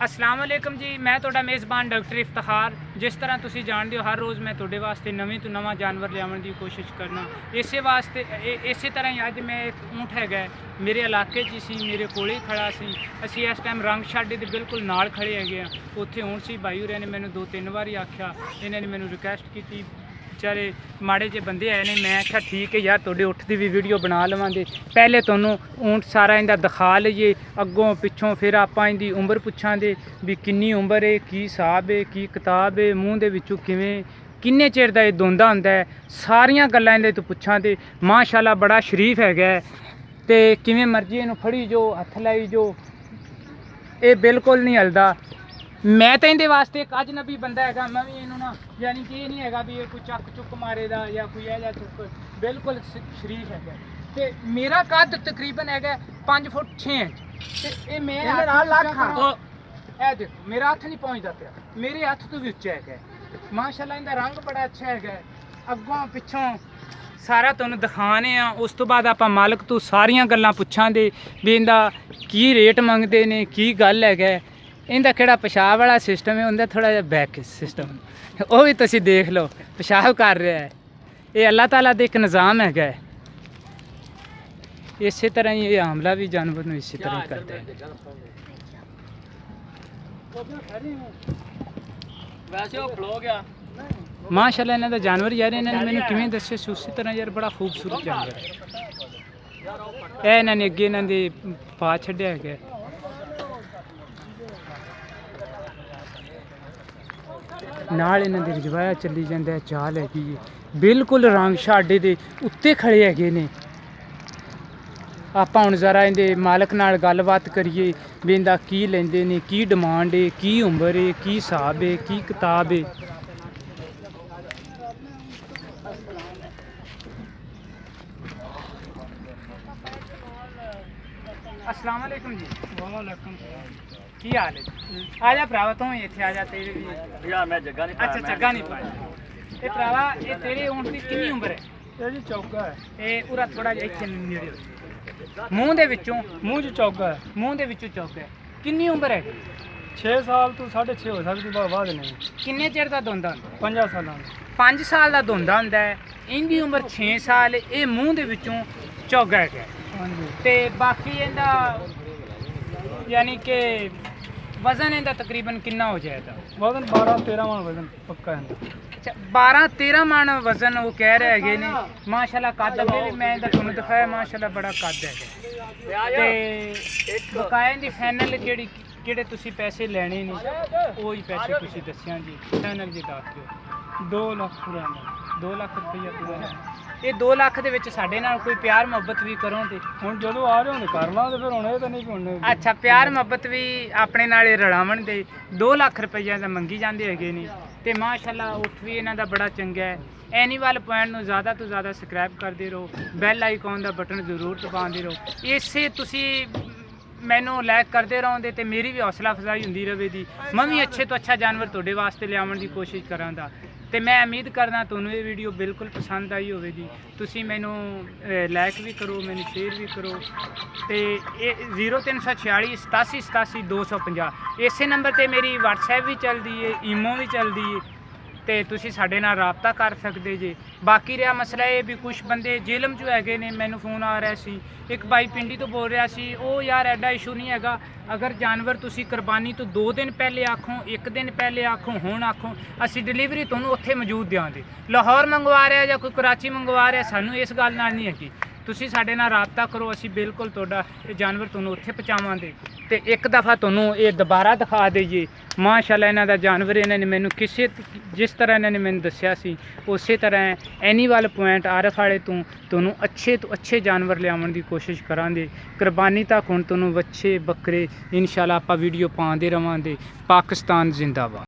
अस्सलाम वालेकुम जी, मैं तुहाडा मेज़बान डॉक्टर इफ्तिखार। जिस तरह तुसीं जाणदे हो, हर रोज़ मैं तुहाडे वास्ते नवीं तो नवां जानवर लियावन दी कोशिश करना। इसे तरह ही अज मैं एक ऊँट हैगा मेरे इलाके च सी, मेरे कोले ही खड़ा सी। असीं इस टाइम रंग छाड़े दे बिल्कुल नाल खड़े हैगे आ। उत्थे ऊँट सी, भाई होरें ने मैनूं 2-3 वारी आख्या, इन्हां ने मैनूं रिक्वेस्ट कीती, बेचारे माड़े जे बंदे आए ने। मैं आख्या ठीक है यार, तुहाडे ऊँट दी भी वीडियो बना लवांगे। पहले तुहानूं ऊँट सारा इंदा दिखा लईए, अग्गों पिछों, फिर आपां इंदी उम्र पुछांगे भी किन्नी उम्र है, की हिसाब है, की किताब है, मूँह दे विचों किवें, किन्ने चिर दा ये दोंदा हुंदा है, सारियां गल्लां इहदे तो पुछांगे। माशाअल्लाह बड़ा शरीफ हैगा ते किवें मर्जी इहनूं फड़ी जो, हत्थ लाई जो, ये बिल्कुल नहीं हलदा। मैं तो इहदे वास्ते एक अजनबी बंदा हैगा, मैं भी इहनूं ना, यानी कि ये नहीं हैगा भी ये कोई चक चुक मारे दा या कोई इहो जिहा चुक, बिल्कुल शरीफ हैगा। ते मेरा कद तकरीबन हैगा 5 फुट 6 इंच ते मैं देखो मेरा हत्थ नहीं पहुँचता पिया, मेरे हत्थ तो भी उच्चा है। माशाअल्लाह इनका रंग बड़ा अच्छा है। अगों पिछों सारा तुहानूं दिखाने आ। उस तो बाद आपां मालक तो सारियां गल्लां पुछांगे भी इंदा की रेट मंगते ने, की गल है, इंदा केड़ा पेशाब वाला सिस्टम है, उनका थोड़ा जिहा बैक सिस्टम वो भी तुसीं देख लो, पेशाब कर रहा है। ये अल्लाह ताला दा एक निज़ाम है। इस तरह ही ये हमला भी जानवर नूं इसी तरह ही करता है। माशाअल्लाह इन्हां दा जानवर यार, इन्हां ने मैनूं किवें दस्सिया सी उसी तरह यार, बड़ा खूबसूरत जानवर है। इन्हां ने अगे इन्हां दे पा छड्डिया है। नाल इन्हां दी रजवाया चली जांदा है, चाल हैगी बिल्कुल रंग छाड़े दे उत्ते खड़े हैगे ने। आपां हुण जरा इहदे मालक नाल गलबात करिए भी इंदा की लैंदे ने, की डिमांड है, की उम्र है, की हिसाब है, की किताब है। अस्सलाम वालेकुम जी। वालेकुम की हाल है? आ जा भरावा, तू इत्थे आ जा। तेरे भी यार मैं जग्गा नहीं पाया। अच्छा जग्गा नहीं पाया। ये भरावा, ये तेरे ऊँट दी कितनी उम्र है? ये जी चौका है। ये पूरा थोड़ा जिहा इत्थे नेड़े हो, मूँह दे विचों, मूँह च चौका है, मूँह दे विचों चौका है। कितनी उम्र है? 6 साल तो 6.5 हो सकदी, बाद नहीं। किन्ने चिर दा दोंदा हुंदा? 5 साल। 5 साल दा दोंदा हुंदा है। इंदी उम्र 6 साल। ये मूँह दे विचों चौगा है। ते बाकी इंदा यानी कि वजन इंदा तकरीबन कितना हो जाएगा? वजन 12-13 मन वजन पक्का है। अच्छा 12-13 मन वजन वो कह रहे हैगे ने। माशाअल्लाह कद अगे भी मैं इंदा तुहानूं दिखाया, माशाअल्लाह बड़ा कद है। ते बकाया इंदी फाइनल जेह्ड़े तुसीं पैसे लैने ने वो ही पैसे तुसीं दस्सिया जी, फाइनल जी दस दिओ। 2 लाख पूरा, 2 लाख रुपया पूरा। ये 2 लाख दे विच साडे नाल कोई प्यार मुहब्बत भी करो ते हुण जदों आ रहे हो कर लांगे, फिर हुण ये तां नहीं हुण। अच्छा प्यार मुहब्बत भी अपने नाल रलावन दे 2 लाख रुपया दा मंगी जांदे हैगे ने। ते माशाअल्लाह उठ भी इन्हां दा बड़ा चंगा है। एनीमल पॉइंट नूं ज़्यादा तो ज़्यादा सबसक्राइब करदे रहो, बैल आइकॉन दा बटन जरूर दबांदे रहो। इसे तुसीं मैनू लाइक करते रहोगे तो मेरी भी हौसला अफजाई होंदी रहेगी। मैं भी अच्छे तो अच्छा जानवर तुहाडे वास्ते लियावन की कोशिश करांगा। तो मैं उम्मीद करना तुहानूं ये वीडियो बिल्कुल पसंद आई होगी। तुसीं मैनू लाइक भी करो, मैनू शेयर भी करो। तो 0346 87 87 250 इसे नंबर पर मेरी WhatsApp भी चलती है, ईमो भी चलती है। तो तुसीं साडे नाल राबता कर सकते जे। बाकी रहा मसला ये भी कुछ बंदे जेलम चो हैगे ने, मैनू फोन आ रहा सी, एक भाई पिंडी तो बोल रहा सी, वो यार एडा इशू नहीं हैगा। अगर जानवर तुसीं कुरबानी तो 2 दिन पहले आखो, 1 दिन पहले आखो, हुण आखो, असीं डिलीवरी तुहानूं उत्थे मौजूद देवांगे। लाहौर मंगवा रहा या कोई कराची मंगवा रहा, सानूं इस गल नाल नहीं हैगी। तुसीं साडे नाल राबता करो, असीं बिल्कुल तुहाडा जानवर तुहानूं उत्थे पहुँचावांगे। तो एक दफ़ा तुहानूं ये दोबारा दिखा दईए। माशाअल्लाह इन्हां दा जानवर इन्हां ने मैनूं जिस तरह इन्हां ने मैनूं दस्सिया सी उस तरह एनीमल पॉइंट RF वाले तो तुहानूं अच्छे तो अच्छे जानवर लियावन की कोशिश करांगे। कुरबानी तक हुण तुहानूं बच्चे बकरे इंशाअल्लाह आपां वीडियो पांदे रवांगे। पाकिस्तान जिंदाबाद।